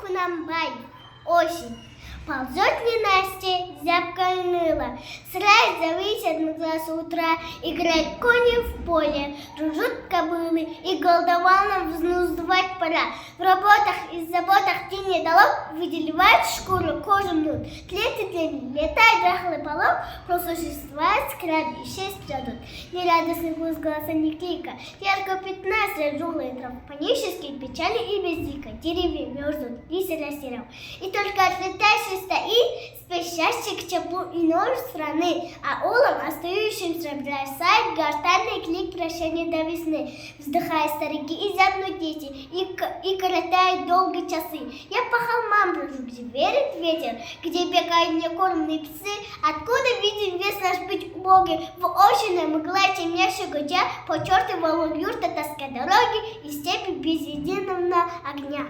сказку нам бай. Осень. Ползет ненастье, зябкое ныло. Срать завыть от глаза утра. Играют кони в поле, жужжут кобылы, и голодовалом взнуздывать пора. В работах и заботах день не дало, выделивают шкуру, кожу мнут. Тлеет и тлеет, летает дряхлый полог, про существовать скраби, счастье ждут. Нерадостный гусь голоса не клика, ярко пятна среди жухлой трав. Панические печали и бездика, деревья мерзнут, листья растерял. И только отлетающий стоит, спешащий к теплу иной страны, а улом остающимся бросает гортанный клик прощания до весны. Вздыхая старики и зябнут дети, и коротают долгие часы. Я по холмам брожу, где верит ветер, где бегают некормные псы, откуда виден весь наш быть убогий. В очиной мгла темнейшего дня, по черту волок юрта, тоска дороги и степи без единого огня.